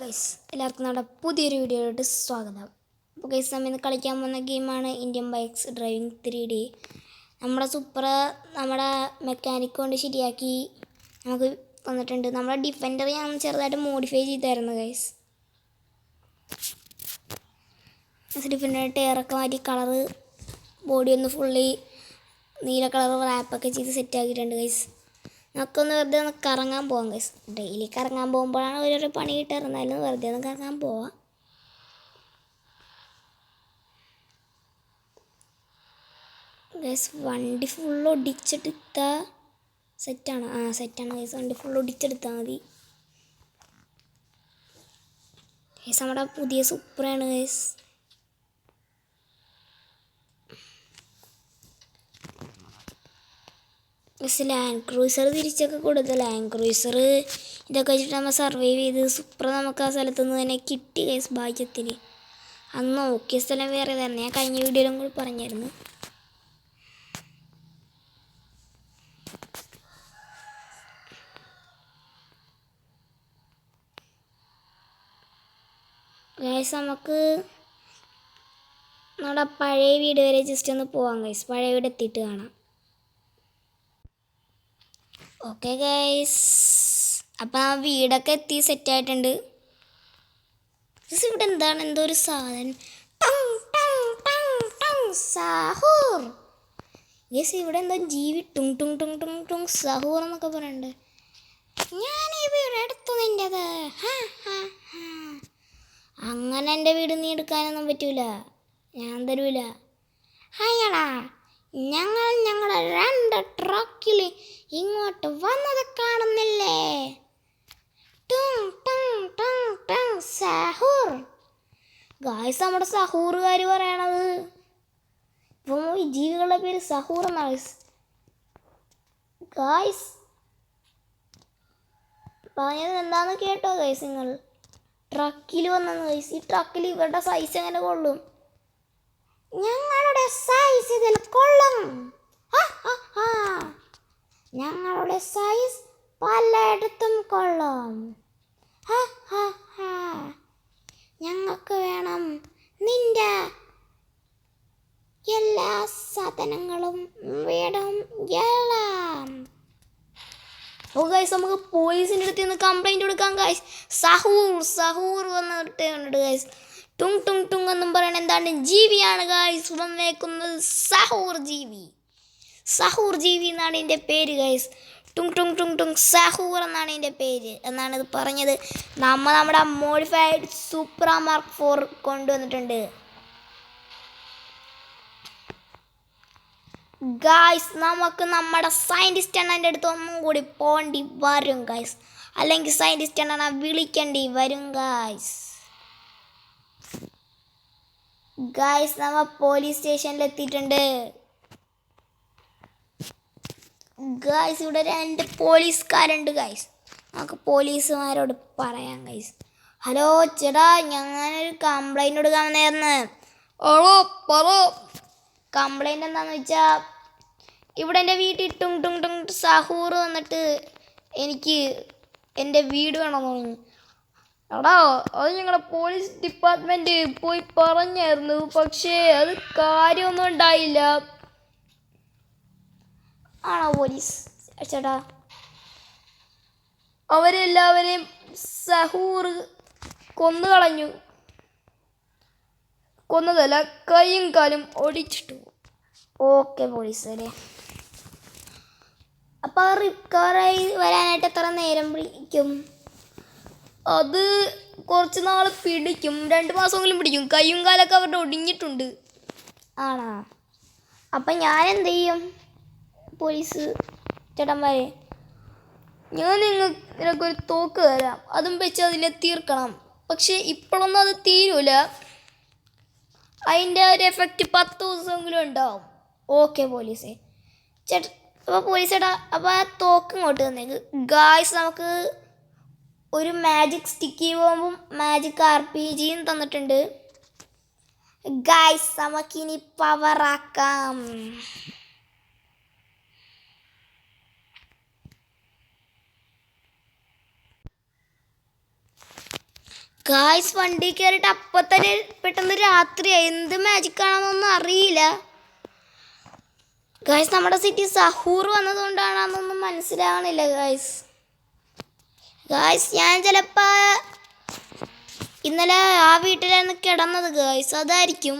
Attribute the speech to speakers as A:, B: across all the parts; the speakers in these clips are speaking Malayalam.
A: ഗൈസ്, എല്ലാവർക്കും നമ്മുടെ പുതിയൊരു വീഡിയോയിലോട്ട് സ്വാഗതം. അപ്പോൾ ഗൈസ്, നമ്മൾ ഇന്ന് കളിക്കാൻ പോകുന്ന ഗെയിമാണ് ഇന്ത്യൻ ബൈക്സ് ഡ്രൈവിംഗ് 3D. നമ്മുടെ മെക്കാനിക് കൊണ്ട് ശരിയാക്കി നമുക്ക് വന്നിട്ടുണ്ട്. നമ്മുടെ ഡിഫൻഡർ ഞാൻ ചെറുതായിട്ട് മോഡിഫൈ ചെയ്തായിരുന്നു ഗൈസ്. ഡിഫൻഡർ ടയറൊക്കെ മാറ്റി കളറ് ബോഡി ഒന്ന് ഫുള്ളി നീല കളർ റാപ്പൊക്കെ ചെയ്ത് സെറ്റാക്കിയിട്ടുണ്ട് ഗൈസ്. നമുക്കൊന്ന് വെറുതെ ഒന്ന് കറങ്ങാൻ പോവാം ഗൈസ്. ഡെയിലി കറങ്ങാൻ പോകുമ്പോഴാണ് ഓരോരോ പണി കിട്ടാറുണ്ടായാലും വെറുതെ ഒന്ന് കറങ്ങാൻ പോവാം. ഗൈസ്, വണ്ടി ഫുൾ ഒടിച്ചെടുത്താൽ സെറ്റാണ്. സെറ്റാണ് ഗൈസ്, വണ്ടി ഫുൾ ഒടിച്ചെടുത്താൽ മതി ഗൈസ്. നമ്മുടെ പുതിയ സൂപ്പറാണ് ഗൈസ്. പക്ഷേ ലാൻഡ് ക്രൂസർ തിരിച്ചൊക്കെ കൊടുത്ത ലാൻഡ് ക്രൂസർ ഇതൊക്കെ വെച്ചിട്ട് നമ്മൾ സർവൈവ് ചെയ്ത് സൂപ്പർ നമുക്ക് ആ സ്ഥലത്തുനിന്ന് തന്നെ കിട്ടി ഗൈസ്. ഭാഗ്യത്തിന് അന്ന് നോക്കിയ സ്ഥലം വേറെ തന്നെ ഞാൻ കഴിഞ്ഞ വീഡിയോയിലും കൂടി പറഞ്ഞായിരുന്നു. ഗൈസ്, നമുക്ക് നമ്മുടെ പഴയ വീട് വരെ ജസ്റ്റ് ഒന്ന് പോവാം ഗൈസ്. പഴയ വീട് എത്തിയിട്ട് കാണാം. ഓക്കെ ഗൈസ്, അപ്പം ആ വീടൊക്കെ എത്തി സെറ്റായിട്ടുണ്ട്. ഇവിടെ എന്താണ് എന്തോ ഒരു സാധനം സഹൂർ ഗൈസ്. ഇവിടെ എന്തോ ജീവി ടുങ് ടുങ് ടുങ് ടുങ് ടുങ് സഹൂർ എന്നൊക്കെ പറയണ്ട്. ഞാൻ ഈ വീട് എടുത്തു നിൻ്റെത്. അങ്ങനെ എൻ്റെ വീട് നീ എടുക്കാനൊന്നും പറ്റൂല, ഞാൻ തരൂല. അയ്യടാ, ഞങ്ങളുടെ 2 ട്രക്കിൽ ഇങ്ങോട്ട് വന്നത് കാണുന്നില്ലേ? സഹൂർ ഗായ്സ്, നമ്മുടെ സഹൂറുകാർ പറയണത് ഇപ്പോൾ ഈ ജീവികളുടെ പേര് സഹൂർ എന്നാണ് ഗായ്സ്. പറഞ്ഞത് എന്താണെന്ന് കേട്ടോ ഗൈസ് നിങ്ങൾ? ട്രക്കിൽ വന്നെന്ന് ഗൈസ്. ഈ ട്രക്കിൽ ഇവരുടെ സൈസ് എങ്ങനെ കൊള്ളും? ഞങ്ങളുടെ സൈസ് ഇതിൽ കൊള്ളും. ഞങ്ങളുടെ സൈസ് പലയിടത്തും കൊള്ളും. ഞങ്ങൾക്ക് വേണം നിന്റെ എല്ലാ സാധനങ്ങളും വീടും എല്ലാം. ഓ ഗൈസ്, നമുക്ക് പോലീസിൻ്റെ അടുത്ത് നിന്ന് കംപ്ലൈൻറ്റ് കൊടുക്കാം ഗൈസ്. സഹൂർ വന്നിട്ട് കണ്ടിട്ട് ഗൈസ്. ടുങ് ടുങ് ടുങ് എന്നും പറയണ എന്താണ് ജീവിയാണ് ഗൈസ് വന്നേക്കുന്നത്. സഹൂർ ജീവി എന്നാണ് ഇതിൻ്റെ പേര് ഗൈസ്. ടുങ് ടുങ് ടുങ് ടുങ് സഹൂർ എന്നാണ് ഇതിൻ്റെ പേര് എന്നാണ് ഇത് പറഞ്ഞത്. നമ്മുടെ മോഡിഫൈഡ് സൂപ്പർ മാർക്ക് 4 കൊണ്ടുവന്നിട്ടുണ്ട് ഗായ്സ്. നമുക്ക് നമ്മുടെ സയൻറ്റിസ്റ്റ് അണ്ണൻ്റെ അടുത്ത് ഒന്നും കൂടി പോകേണ്ടി വരും ഗായ്സ്. അല്ലെങ്കിൽ സയൻറ്റിസ്റ്റ് അണ്ണനെ വിളിക്കേണ്ടി വരും ഗായ്സ്. നമ്മൾ പോലീസ് സ്റ്റേഷനിൽ എത്തിയിട്ടുണ്ട് ഗായ്സ്. ഇവിടെ 2 പോലീസുകാരുണ്ട് ഗായ്സ്. നമുക്ക് പോലീസുമാരോട് പറയാം ഗായ്സ്. ഹലോ ചേട്ടാ, ഞാനൊരു കംപ്ലൈൻറ്റ് കൊടുക്കാൻ വന്നായിരുന്നു. കംപ്ലൈൻറ്റ് എന്താണെന്ന് വെച്ചാൽ ഇവിടെ എൻ്റെ വീട്ടിൽ ടുങ് ടുങ് ടുങ് സഹൂർ വന്നിട്ട് എനിക്ക് എൻ്റെ വീട് വേണമെന്ന് പറഞ്ഞു. എടാ, അത് ഞങ്ങളുടെ പോലീസ് ഡിപ്പാർട്ട്മെൻറ്റ് പോയി പറഞ്ഞായിരുന്നു, പക്ഷേ അത് കാര്യമൊന്നും ഉണ്ടായില്ല. ആണോ പോലീസ് ചേട്ടാ? അവരെല്ലാവരെയും സഹൂർ കൊന്നുകളഞ്ഞു. കൊന്നതല്ല, കൈയും കാലും ഒടിച്ചിട്ടു. ഓക്കെ പോലീസുകാരെ, അപ്പോൾ റിക്കവറായി വരാനായിട്ട് എത്ര നേരം പിടിക്കും? അത് കുറച്ച് നാൾ പിടിക്കും, 2 മാസമെങ്കിലും പിടിക്കും. കൈയും കാലൊക്കെ അവരുടെ ഒടിഞ്ഞിട്ടുണ്ട്. ആണോ? അപ്പം ഞാൻ എന്ത് ചെയ്യും പോലീസ് ചേട്ടന്മാരെ? ഞാൻ നിനക്കൊരു തോക്ക് തരാം, അതും വെച്ച് അതിനെ തീർക്കണം. പക്ഷേ ഇപ്പോഴൊന്നും അത് തീരൂല, അതിൻ്റെ ഒരു എഫക്റ്റ് 10 ദിവസമെങ്കിലും ഉണ്ടാവും. ഓക്കെ പോലീസേ ചേട്ടാ. അപ്പോൾ പോലീസ് ചേട്ടാ, അപ്പോൾ ആ തോക്ക് ഇങ്ങോട്ട് തന്നേക്ക് ഗായ്സ്. നമുക്ക് ഒരു മാജിക് സ്റ്റിക്കി ബോംബും മാജിക് RPG തന്നിട്ടുണ്ട് ഗായ്സ്. നമുക്കിനി പവറാക്കാം. ഗായ്സ് വണ്ടി കയറിയിട്ട് അപ്പം തന്നെ പെട്ടെന്ന് രാത്രിയായി. എന്ത് മാജിക് ആണെന്നൊന്നും അറിയില്ല ഗായ്സ്. നമ്മുടെ സിറ്റി സഹൂർ വന്നതുകൊണ്ടാണെന്നൊന്നും മനസ്സിലാവണില്ല ഗായ്സ്. ഞാൻ ചിലപ്പോൾ ഇന്നലെ ആ വീട്ടിലായിരുന്നു കിടന്നത് ഗായ്സ്, അതായിരിക്കും.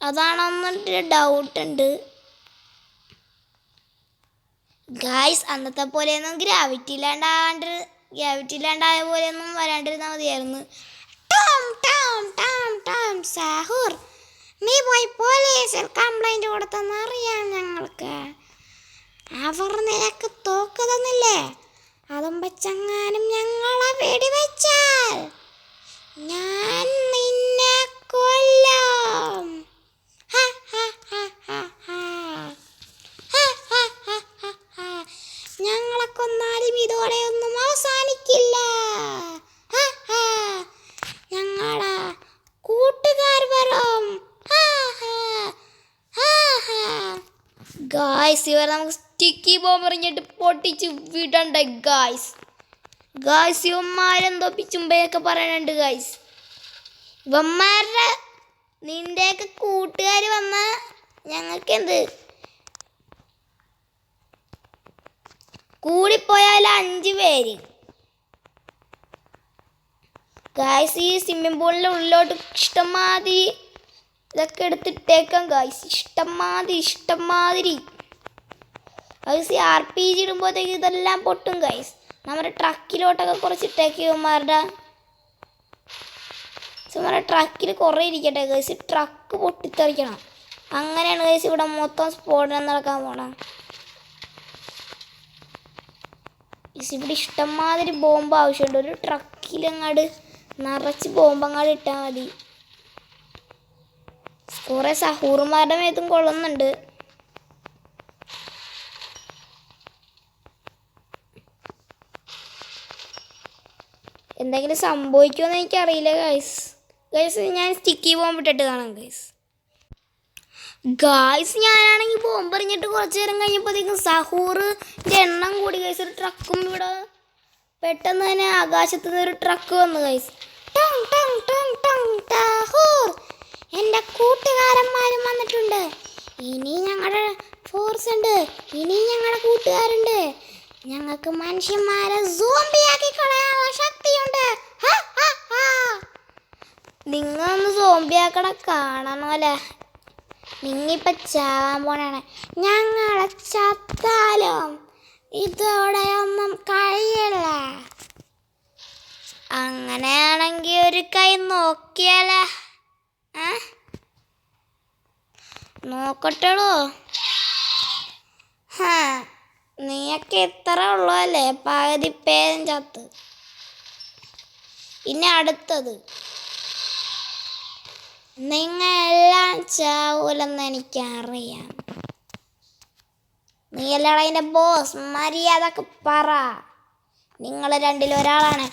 A: അതാണെന്നൊരു ഡൗട്ട് ഉണ്ട് ഗായ്സ്. അന്നത്തെ പോലെയൊന്നും ഗ്രാവിറ്റി ഇല്ലാണ്ടായ പോലെയൊന്നും വരാണ്ടിരുന്നാൽ മതിയായിരുന്നു. സാഹൂർ, നീ പോയി പോലീസിൽ കംപ്ലൈന്റ് കൊടുത്തെന്നറിയാം ഞങ്ങൾക്ക്. അവർ നിനക്ക് തോക്ക് തന്നില്ലേ? അതും വെച്ചെങ്ങാനും ഞങ്ങളെ വെടിവെച്ചാൽ ഞാൻ നിന്നെ കൊല്ലും. ഞങ്ങളെ കൊന്നാലും ഇതോടെ ഒന്നും അവസാനിക്കില്ല. ഞങ്ങളെ കൂട്ടുകാർ വരും. ഗായ്സ്, ഇവർ നമുക്ക് സ്റ്റിക്കി ബോംബ് എറിഞ്ഞിട്ട് പൊട്ടിച്ച് വിടണ്ടേ ഗായ്സ്. ഇവന്മാരെന്തോ പിച്ചുമ്പയൊക്കെ പറയാനുണ്ട് ഗായ്സ്. ഇവന്മാരുടെ നിന്റെയൊക്കെ കൂട്ടുകാർ വന്ന ഞങ്ങൾക്ക് എന്ത്, കൂടിപ്പോയാൽ 5 പേര് ഗായ്സ്. ഈ സ്വിമ്മിംഗ് പൂളിൻ്റെ ഉള്ളിലോട്ട് ഇഷ്ടംമാതിരി ഇതൊക്കെ എടുത്തിട്ടേക്കാം ഗായ്സ്. ഇഷ്ടംമാതിരി ഗായ്സ്. RPG ഇടുമ്പോഴത്തേക്ക് ഇതെല്ലാം പൊട്ടും ഗായ്സ്. നമ്മുടെ ട്രക്കിലോട്ടൊക്കെ കുറച്ച് ഇട്ടേക്ക്. ഇവന്മാരുടെ ട്രക്കിൽ കുറേ ഇരിക്കട്ടെ ഗായ്സ്. ട്രക്ക് പൊട്ടിത്തെറിക്കണം. അങ്ങനെയാണ് ഗായ്സ് ഇവിടെ മൊത്തം സ്ഫോടനം നടക്കാൻ പോണം. ഇവിടെ ഇഷ്ടംമാതിരി ബോംബ് ആവശ്യമുണ്ട്. ഒരു ട്രക്കിലങ്ങാട് നിറച്ച് ബോംബങ്ങാട് ഇട്ടാൽ മതി. കുറേ സഹൂർമാരുടെ മേത്തും കൊള്ളുന്നുണ്ട്. എന്തെങ്കിലും സംഭവിക്കുമെന്ന് എനിക്കറിയില്ല ഗൈസ്. ഞാൻ സ്റ്റിക്കി ബോംബ് ഇട്ടിട്ട് കാണാം ഗായ്സ്. ഞാനാണെങ്കിൽ ബോംബ് എറിഞ്ഞിട്ട് കുറച്ച് നേരം കഴിഞ്ഞപ്പോഴത്തേക്കും സഹൂറിൻ്റെ എണ്ണം കൂടി ഗൈസ്. ഒരു ട്രക്കും ഇവിടെ പെട്ടെന്ന് തന്നെ ആകാശത്തു നിന്ന് ഒരു ട്രക്ക് വന്നു ഗൈസ്. എൻ്റെ കൂട്ടുകാരന്മാരും വന്നിട്ടുണ്ട്. ഇനി ഞങ്ങളുടെ ഫോഴ്സ് ഉണ്ട്. ഇനി ഞങ്ങളുടെ കൂട്ടുകാരുണ്ട്. ഞങ്ങൾക്ക് മനുഷ്യന്മാരെ സോംബിയാക്കി കളയാനുള്ള ശക്തിയുണ്ട്. നിങ്ങളൊന്ന് സോംബിയാക്കണ കാണണമല്ലേ? നിങ്ങിപ്പോൾ ചാവാൻ പോണാണ്. ഞങ്ങളെ ചത്താലും ഇതോടെ ഒന്നും കഴിയില്ല. അങ്ങനെയാണെങ്കിൽ ഒരു കൈ നോക്കിയാലേ? നോക്കട്ടുള്ളൂ. നീയൊക്കെ ഇത്ര ഉള്ളൂ അല്ലേ? പകുതി പേരും ചത്ത്. ഇനി അടുത്തത്. നിങ്ങളെല്ലാം ചാവൂലെന്ന് എനിക്കറിയാം. നീയല്ലാണ് അതിൻ്റെ ബോസ്. മര്യാദക്ക് പറ. നിങ്ങൾ രണ്ടിലൊരാളാണ്.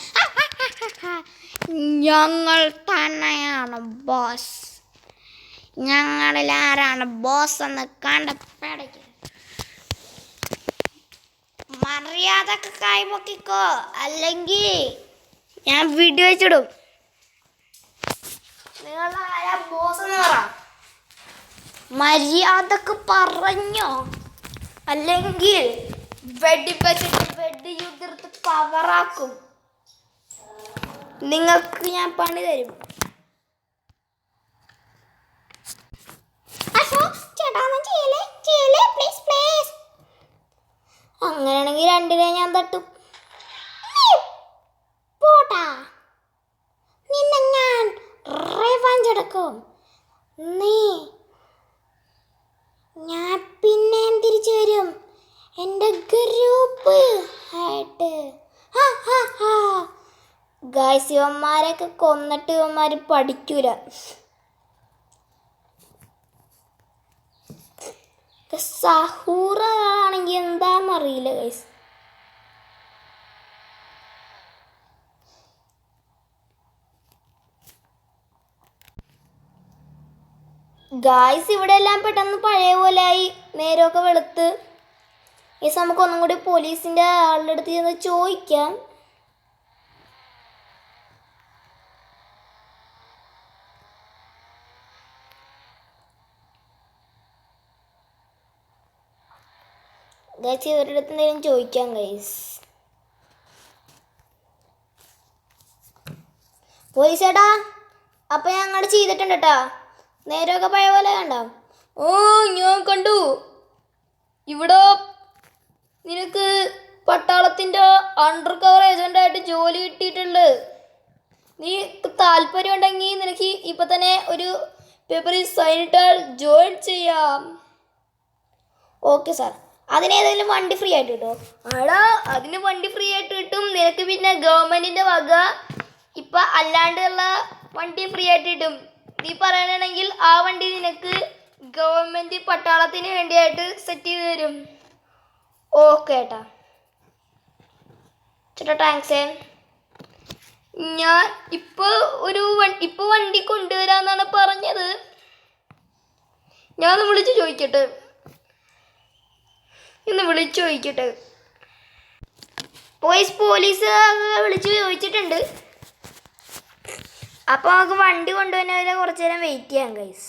A: ഞങ്ങൾ തന്നെയാണ് ബോസ്. ഞങ്ങളിൽ ആരാണ് ബോസ് എന്ന് കണ്ടപ്പേടയ്ക്ക്. മര്യാദക്ക് കൈപൊക്കിക്കോ, അല്ലെങ്കിൽ ഞാൻ വീഡിയോ വെച്ചിടും. നിങ്ങൾ ആരാ ബോസ് എന്ന് പറ. മര്യാദക്ക് പറഞ്ഞോ, അല്ലെങ്കിൽ വെടിയുതിർത്ത് കവറാക്കും. നിങ്ങൾക്ക് ഞാൻ പണി തരും. അങ്ങനെയാണെങ്കിൽ രണ്ടിനെ ഞാൻ തട്ടും. പോട്ടാ, നിന്നെ ഞാൻ റിവഞ്ച് എടുക്കും. ഞാൻ പിന്നെയും തിരിച്ചു വരും എൻ്റെ ഗ്രൂപ്പ് ആയിട്ട്. ഗായ്സ്, ഇവന്മാരെയൊക്കെ കൊന്നിട്ട് ഇവന്മാർ പഠിക്കൂല. സഹൂറാണെങ്കിൽ എന്താണെന്നറിയില്ല ഗൈസ്. ഇവിടെ എല്ലാം പെട്ടെന്ന് പഴയ പോലെയായി. നേരമൊക്കെ വെളുത്ത്. നമുക്ക് ഒന്നും കൂടി പോലീസിൻ്റെ ആളുടെ അടുത്ത് ചെന്ന് ചോദിക്കാം. ഗൈസ് ഇവരുടെ അടുത്ത് എന്തെങ്കിലും ചോദിക്കാം ഗൈസ്. പോലീസ് ചേട്ടാ, അപ്പം ഞാൻ അങ്ങോട്ട് ചെയ്തിട്ടുണ്ട് കേട്ടാ. നേരമൊക്കെ പഴയ പോലെ കണ്ടോ? ഓ ഞാൻ കണ്ടു. ഇവിടെ നിനക്ക് പട്ടാളത്തിൻ്റെ അണ്ടർ കവർ ഏജൻ്റായിട്ട് ജോലി കിട്ടിയിട്ടുണ്ട്. നീ താല്പര്യം ഉണ്ടെങ്കിൽ നിനക്ക് ഇപ്പം തന്നെ ഒരു പേപ്പറിൽ സൈൻ ഇട്ടാൽ ജോയിൻ ചെയ്യാം. Okay sir. അതിനേതെങ്കിലും വണ്ടി ഫ്രീ ആയിട്ട് കിട്ടുമോ? ആടാ, അതിന് വണ്ടി ഫ്രീ ആയിട്ട് കിട്ടും. നിനക്ക് പിന്നെ ഗവൺമെൻറ്റിൻ്റെ വക ഇപ്പം അല്ലാണ്ടുള്ള വണ്ടി ഫ്രീ ആയിട്ട് കിട്ടും. നീ പറയണമെങ്കിൽ ആ വണ്ടി നിനക്ക് ഗവൺമെൻറ് പട്ടാളത്തിന് വേണ്ടിയായിട്ട് സെറ്റ് ചെയ്ത് തരും. ഓക്കെ ഏട്ടാ. ചേട്ടാ താങ്ക്സേ. ഞാൻ ഇപ്പോൾ വണ്ടി കൊണ്ടുവരാമെന്നാണ് പറഞ്ഞത്. ഞാൻ ഒന്ന് വിളിച്ച് ചോദിക്കട്ടെ. പോലീസ് വിളിച്ച് ചോദിച്ചിട്ടുണ്ട്. അപ്പോൾ നമുക്ക് വണ്ടി കൊണ്ടുവന്നവരെ കുറച്ച് നേരം വെയിറ്റ് ചെയ്യാം ഗൈസ്.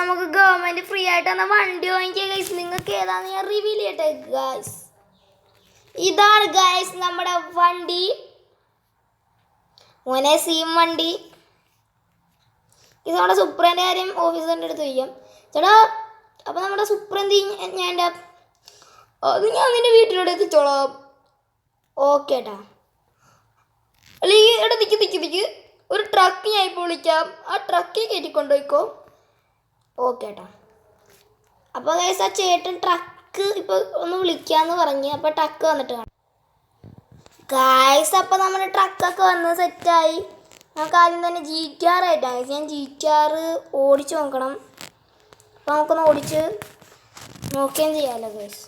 A: നമുക്ക് ഗവൺമെൻറ് ഫ്രീ ആയിട്ട് തന്ന വണ്ടി വാങ്ങിക്കുക ഗൈസ്. നിങ്ങൾക്ക് ഏതാണെന്ന് ഞാൻ റിവീൽ ചെയ്യട്ടെ ഗൈസ്. ഇതാണ് ഗൈസ് നമ്മുടെ വണ്ടി. മോനെ സീം വണ്ടി. ഇത് നമ്മുടെ സുപ്രേൻ്റെ കാര്യം ഓഫീസറിൻ്റെ അടുത്ത് ചോദിക്കാം. ചേട്ടാ, അപ്പോൾ നമ്മുടെ സുപ്രന്തി അത് ഞാൻ നിൻ്റെ വീട്ടിലൂടെ എത്തിച്ചോളാം. ഓക്കെ ഏട്ടാ. അല്ലെങ്കിൽ എടാ നിൽക്ക്. ഒരു ട്രക്ക് ഞാൻ ഇപ്പോൾ വിളിക്കാം. ആ ട്രക്കിൽ കയറ്റിക്കൊണ്ടുപോയിക്കോ. ഓക്കെ ഏട്ടാ. അപ്പോൾ ഗൈസ് ആ ചേട്ടൻ ട്രക്ക് ഇപ്പോൾ ഒന്ന് വിളിക്കാമെന്ന് പറഞ്ഞ്. അപ്പോൾ ട്രക്ക് വന്നിട്ട് കാണാം ഗൈസ്. അപ്പോൾ നമ്മുടെ ട്രക്കൊക്കെ വന്ന് സെറ്റായി. നമുക്ക് ആദ്യം തന്നെ GTR ആയിട്ടാണ് ഗൈസ്. ഞാൻ GTR ഓടിച്ച് നോക്കണം. അപ്പോൾ നമുക്കൊന്ന് ഓടിച്ച് നോക്കുകയും ചെയ്യാമല്ലോ ഗൈസ്.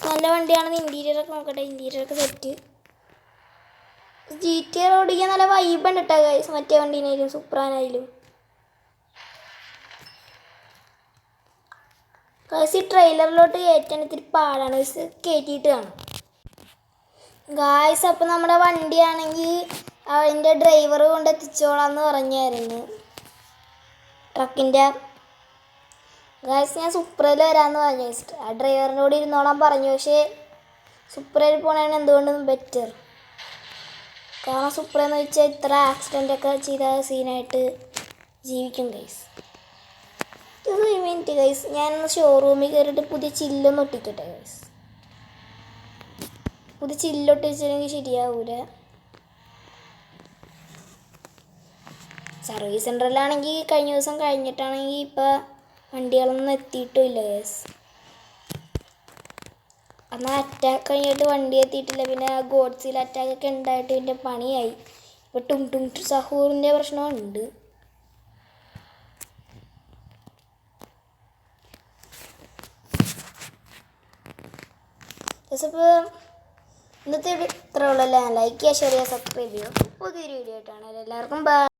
A: നല്ല വണ്ടിയാണെന്ന് ഇൻറ്റീരിയറൊക്കെ നോക്കട്ടെ. ഇൻറ്റീരിയറൊക്കെ സെറ്റ്. GTR ഓടിക്കാൻ നല്ല വൈബുണ്ട് കേട്ടോ ഗൈസ്. മറ്റേ വണ്ടീനായാലും സുപ്രാനായാലും ഗൈസ്. ഈ ട്രെയിലറിലോട്ട് കയറ്റാൻ ഇത്തിരി പാടാണ് ഗൈസ്. കയറ്റിയിട്ട് കാണാം ഗൈസ്. അപ്പോൾ നമ്മുടെ വണ്ടിയാണെങ്കിൽ അതിൻ്റെ ഡ്രൈവർ കൊണ്ട് എത്തിച്ചോളാന്ന് പറഞ്ഞായിരുന്നു ട്രക്കിൻ്റെ ഗൈസ്. ഞാൻ സുപ്രയിൽ വരാമെന്ന് പറഞ്ഞു ഗൈസ്. ആ ഡ്രൈവറിനോട് ഇരുന്നോളാൻ പറഞ്ഞു. പക്ഷേ സുപ്രയിൽ പോകണതാണ് എന്തുകൊണ്ടും ബെറ്റർ. കാരണം സുപ്രയെന്ന് വെച്ചാൽ ഇത്ര ആക്സിഡൻ്റൊക്കെ ചെയ്ത സീനായിട്ട് ജീവിക്കും ഗൈസ്. ഒരു മിനിറ്റ് ഗൈസ്, ഞാനൊന്ന് ഷോറൂമിൽ കയറിയിട്ട് പുതിയ ചില്ലൊന്ന് ഒട്ടിക്കട്ടെ ഗൈസ്. പുതിയ ചില്ലൊട്ടിച്ചില്ലെങ്കിൽ ശരിയാവൂല. സർവീസ് സെൻറ്ററിലാണെങ്കിൽ കഴിഞ്ഞ ദിവസം കഴിഞ്ഞിട്ടാണെങ്കിൽ ഇപ്പോൾ വണ്ടികളൊന്നും എത്തിയിട്ടുമില്ല ഗൈസ്. എന്നാൽ അറ്റാക്ക് കഴിഞ്ഞിട്ട് വണ്ടി എത്തിയിട്ടില്ല. പിന്നെ ഗോഡ്സിൽ അറ്റാക്കൊക്കെ ഉണ്ടായിട്ട് ഇതിൻ്റെ പണിയായി. ഇപ്പോൾ ടും സഹൂറിൻ്റെ പ്രശ്നമുണ്ട്. ഇപ്പോൾ ഇന്നത്തെ ഇത്ര ഉള്ളല്ലേ. ലൈക്ക് ചെയ്യുക, ഷെയർ ചെയ്യുക, സബ്സ്ക്രൈബ് ചെയ്യുക. പുതിയൊരു വീഡിയോ ആയിട്ടാണ്. എല്ലാവർക്കും ബൈ.